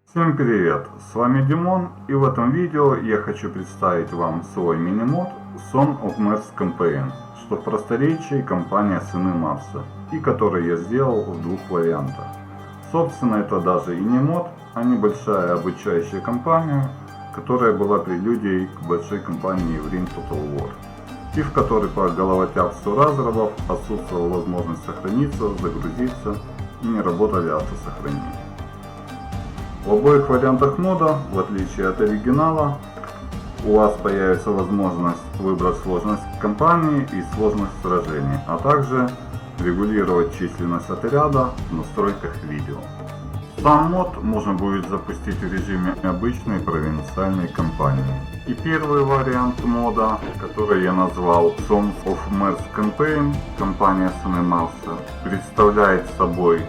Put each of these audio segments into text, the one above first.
Всем привет, с вами Димон, и в этом видео я хочу представить вам свой мини-мод Son of Mars Campaign, что в просторечии компания Сыны Марса, и который я сделал в двух вариантах. Собственно, это даже и не мод, а небольшая обучающая кампания, которая была прелюдией к большой кампании в Ring Total War, и в которой по головотяпству разрабов отсутствовала возможность сохраниться, загрузиться и не работали автосохранения. В обоих вариантах мода, в отличие от оригинала, у вас появится возможность выбрать сложность кампании и сложность сражений, а также регулировать численность отряда в настройках видео. Сам мод можно будет запустить в режиме обычной провинциальной кампании. И первый вариант мода, который я назвал Son of Mars Campaign, компания Сыны Марса, представляет собой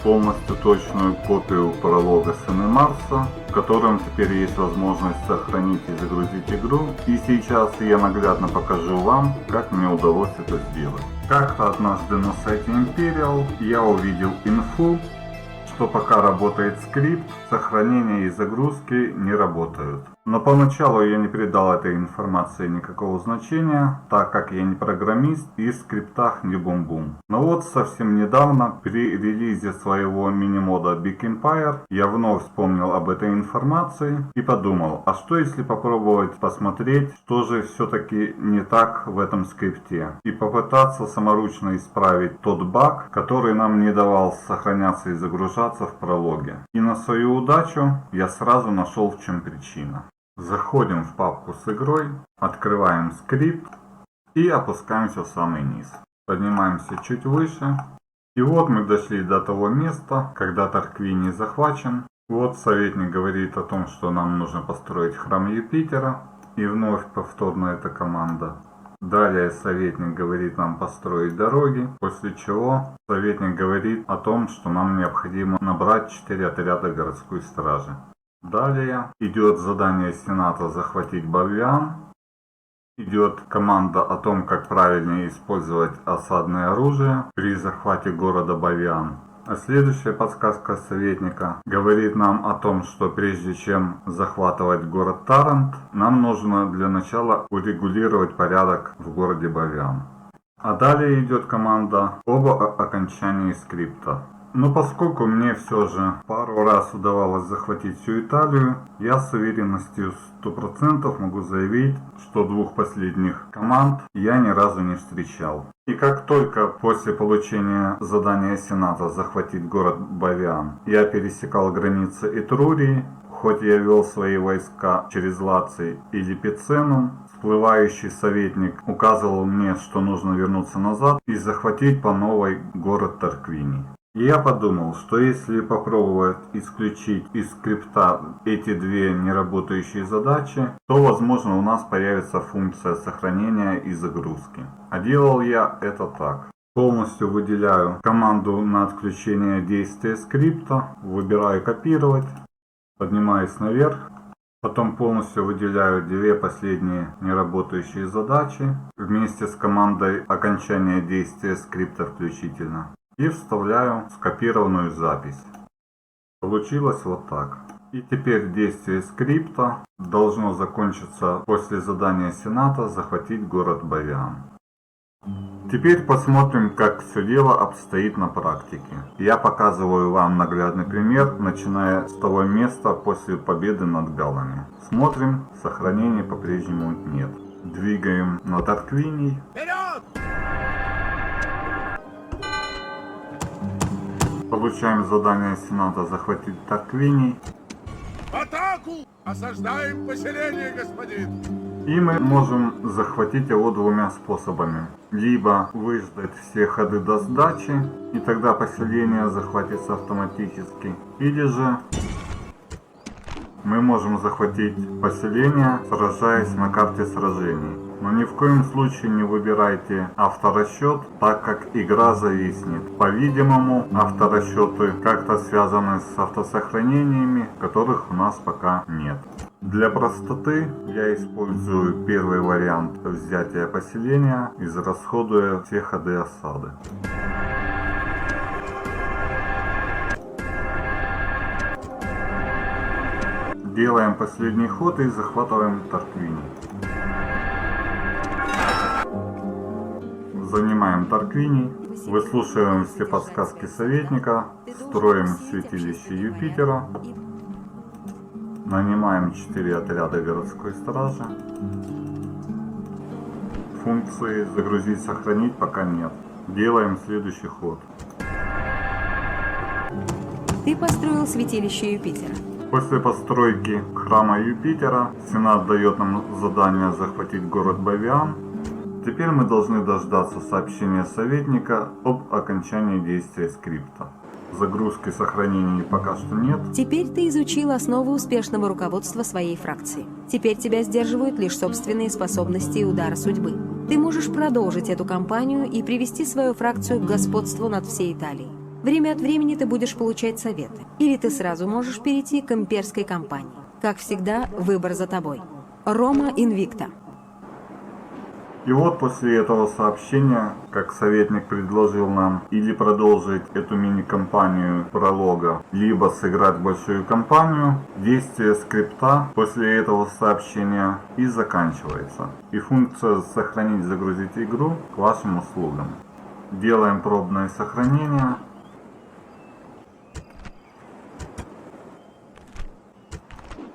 полностью точную копию пролога Сыны Марса, в котором теперь есть возможность сохранить и загрузить игру. И сейчас я наглядно покажу вам, как мне удалось это сделать. Как-то однажды на сайте Imperial я увидел инфу, что пока работает скрипт, сохранение и загрузки не работают. Но поначалу я не придал этой информации никакого значения, так как я не программист и в скриптах не бум-бум. Но вот совсем недавно, при релизе своего мини-мода Big Empire, я вновь вспомнил об этой информации и подумал, а что если попробовать посмотреть, что же все-таки не так в этом скрипте, и попытаться саморучно исправить тот баг, который нам не давал сохраняться и загружаться в прологе. И на свою удачу я сразу нашел, в чем причина. Заходим в папку с игрой, открываем скрипт и опускаемся в самый низ. Поднимаемся чуть выше. И вот мы дошли до того места, когда Тарквиний захвачен. Вот советник говорит о том, что нам нужно построить храм Юпитера. И вновь повторно эта команда. Далее советник говорит нам построить дороги, после чего советник говорит о том, что нам необходимо набрать 4 отряда городской стражи. Далее идет задание Сената захватить Бавиан. Идет команда о том, как правильно использовать осадное оружие при захвате города Бавиан. А следующая подсказка советника говорит нам о том, что прежде чем захватывать город Тарант, нам нужно для начала урегулировать порядок в городе Бавиан. А далее идет команда об окончании скрипта. Но поскольку мне все же пару раз удавалось захватить всю Италию, я с уверенностью 100% могу заявить, что двух последних команд я ни разу не встречал. И как только после получения задания Сената захватить город Бавиан, я пересекал границы Этрурии, хоть я вел свои войска через Лаций или Пиценум, всплывающий советник указывал мне, что нужно вернуться назад и захватить по новой город Тарквиний. И я подумал, что если попробовать исключить из скрипта эти две неработающие задачи, то возможно у нас появится функция сохранения и загрузки. А делал я это так. Полностью выделяю команду на отключение действия скрипта, выбираю копировать, поднимаюсь наверх, потом полностью выделяю две последние неработающие задачи вместе с командой окончания действия скрипта включительно. И вставляю скопированную запись. Получилось вот так. И теперь действие скрипта должно закончиться после задания Сената захватить город Бавиан. Теперь посмотрим, как все дело обстоит на практике. Я показываю вам наглядный пример, начиная с того места после победы над галлами. Смотрим, сохранения по-прежнему нет. Двигаем на Тарквиний. Получаем задание Сената захватить Тарквиний. В атаку! Осаждаем поселение, господин! И мы можем захватить его двумя способами. Либо выждать все ходы до сдачи, и тогда поселение захватится автоматически. Или же мы можем захватить поселение, сражаясь на карте сражений. Но ни в коем случае не выбирайте авторасчет, так как игра зависнет. По-видимому, авторасчеты как-то связаны с автосохранениями, которых у нас пока нет. Для простоты я использую первый вариант взятия поселения, израсходуя все ходы осады. Делаем последний ход и захватываем Тарквини. Занимаем Тарквини, выслушиваем все подсказки советника, строим святилище Юпитера, нанимаем 4 отряда городской стражи. Функции загрузить, сохранить пока нет. Делаем следующий ход. Ты построил святилище Юпитера. После постройки храма Юпитера Сенат дает нам задание захватить город Бавиан. Теперь мы должны дождаться сообщения советника об окончании действия скрипта. Загрузки сохранений пока что нет. Теперь ты изучил основы успешного руководства своей фракции. Теперь тебя сдерживают лишь собственные способности и удары судьбы. Ты можешь продолжить эту кампанию и привести свою фракцию к господству над всей Италией. Время от времени ты будешь получать советы. Или ты сразу можешь перейти к имперской кампании. Как всегда, выбор за тобой. Рома Инвикта. И вот после этого сообщения, как советник предложил нам или продолжить эту мини-кампанию пролога, либо сыграть большую кампанию, действие скрипта после этого сообщения и заканчивается. И функция «Сохранить, загрузить игру» к вашим услугам. Делаем пробное сохранение.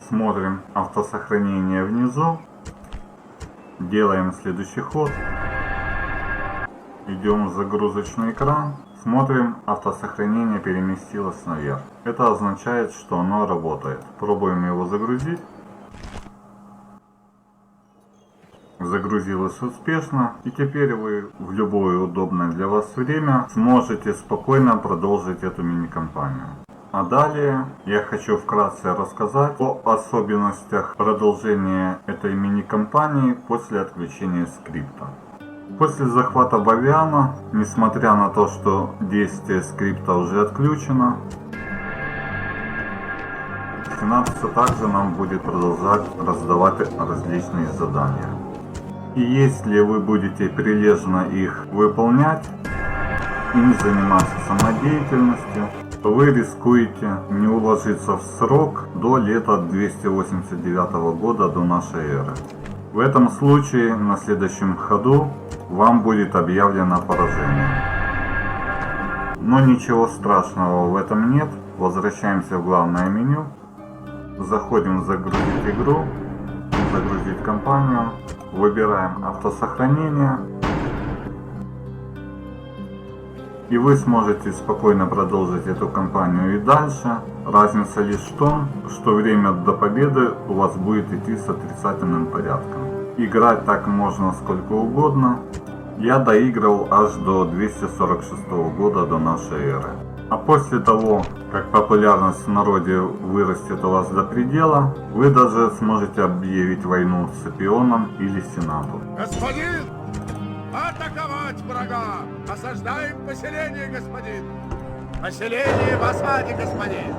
Смотрим автосохранение внизу. Делаем следующий ход. Идем в загрузочный экран. Смотрим, автосохранение переместилось наверх. Это означает, что оно работает. Пробуем его загрузить. Загрузилось успешно. И теперь вы в любое удобное для вас время сможете спокойно продолжить эту мини-кампанию. А далее я хочу вкратце рассказать о особенностях продолжения этой мини-кампании после отключения скрипта. После захвата Бавиана, несмотря на то, что действие скрипта уже отключено, Сенат все также нам будет продолжать раздавать различные задания. И если вы будете прилежно их выполнять и не заниматься самодеятельностью, то вы рискуете не уложиться в срок до лета 289 года до нашей эры. В этом случае на следующем ходу вам будет объявлено поражение. Но ничего страшного в этом нет. Возвращаемся в главное меню. Заходим в «Загрузить игру», «Загрузить кампанию», выбираем «Автосохранение». И вы сможете спокойно продолжить эту кампанию и дальше. Разница лишь в том, что время до победы у вас будет идти с отрицательным порядком. Играть так можно сколько угодно. Я доиграл аж до 246 года до нашей эры. А после того, как популярность в народе вырастет у вас до предела, вы даже сможете объявить войну Сципионом или Сенату. Господин! Атаковать врага! Осаждаем поселение, господин! Поселение в осаде, господин!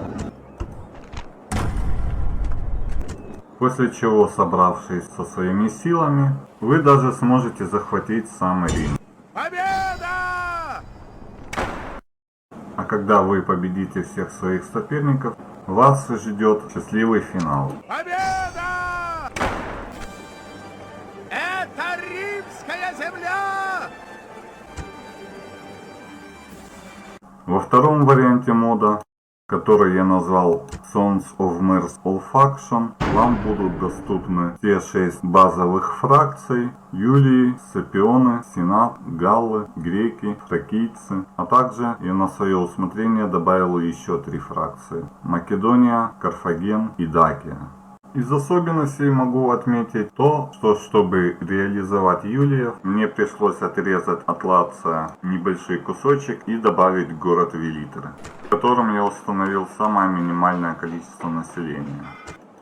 После чего, собравшись со своими силами, вы даже сможете захватить сам Рим. Победа! А когда вы победите всех своих соперников, вас ждет счастливый финал. Победа! Это римская земля! Во втором варианте мода, который я назвал Sons of Mers All Faction, вам будут доступны все 6 базовых фракций: Юлии, Сципионы, Сенат, Галлы, Греки, Фракийцы, а также я на свое усмотрение добавил еще 3 фракции: Македония, Карфаген и Дакия. Из особенностей могу отметить то, что чтобы реализовать Юлиев, мне пришлось отрезать от Лация небольшой кусочек и добавить город Велитры, в котором я установил самое минимальное количество населения.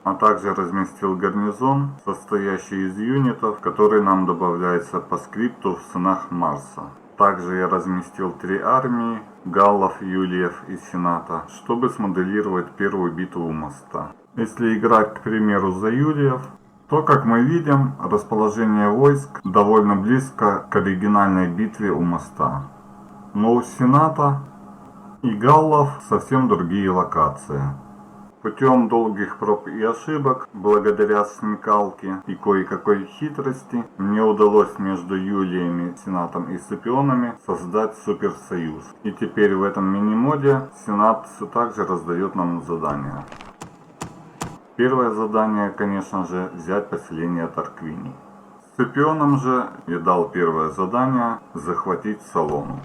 А также разместил гарнизон, состоящий из юнитов, который нам добавляется по скрипту в сынах Марса. Также я разместил 3 армии, Галлов, Юлиев и Сената, чтобы смоделировать первую битву у моста. Если играть, к примеру, за Юлиев, то, как мы видим, расположение войск довольно близко к оригинальной битве у моста. Но у Сената и Галлов совсем другие локации. Путем долгих проб и ошибок, благодаря смекалке и кое-какой хитрости, мне удалось между Юлиями, Сенатом и Сципионами создать суперсоюз. И теперь в этом мини-моде Сенат все так же раздает нам задания. Первое задание, конечно же, взять поселение Тарквини. Сципионам же я дал первое задание захватить Салону.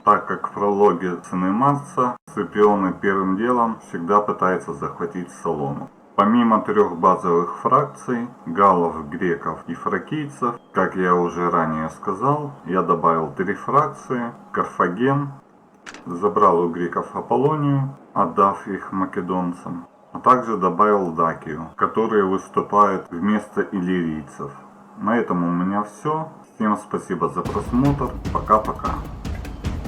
Так как в прологе «Сыны Марса» Сципионы первым делом всегда пытаются захватить Салону. Помимо 3 базовых фракций, галлов, греков и фракийцев, как я уже ранее сказал, я добавил 3 фракции: Карфаген, забрал у греков Аполлонию, отдав их македонцам, а также добавил Дакию, которые выступают вместо иллирийцев. На этом у меня все. Всем спасибо за просмотр. Пока-пока.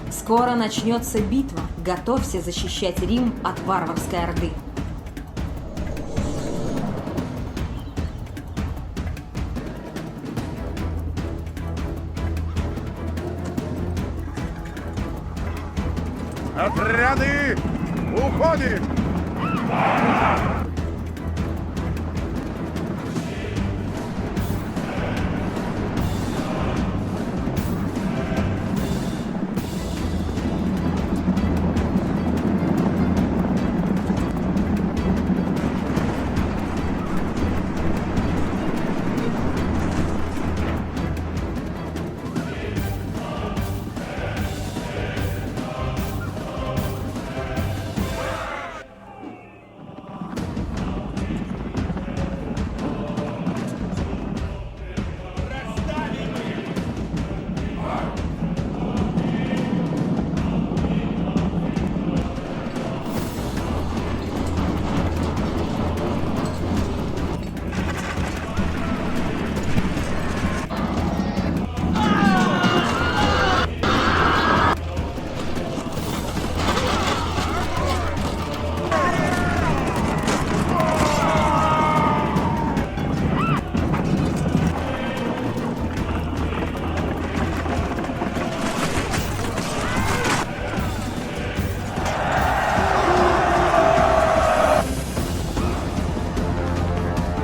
Скоро начнется битва. Готовься защищать Рим от варварской орды. Отряды, уходим!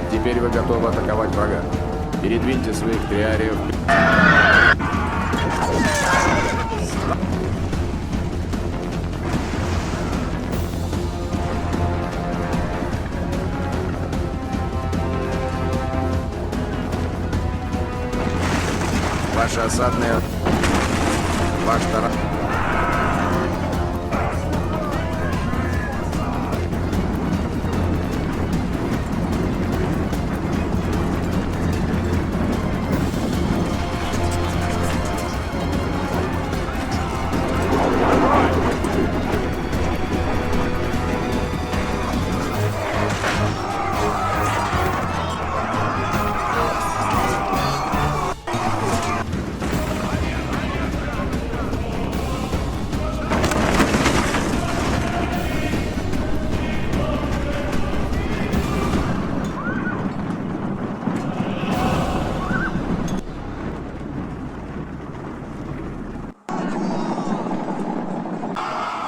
Теперь вы готовы атаковать врага. Передвиньте своих триариев. Ваша осадная... Ваш таран...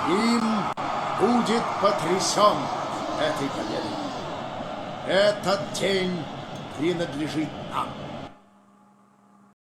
Рим будет потрясен этой победой. Этот день принадлежит нам.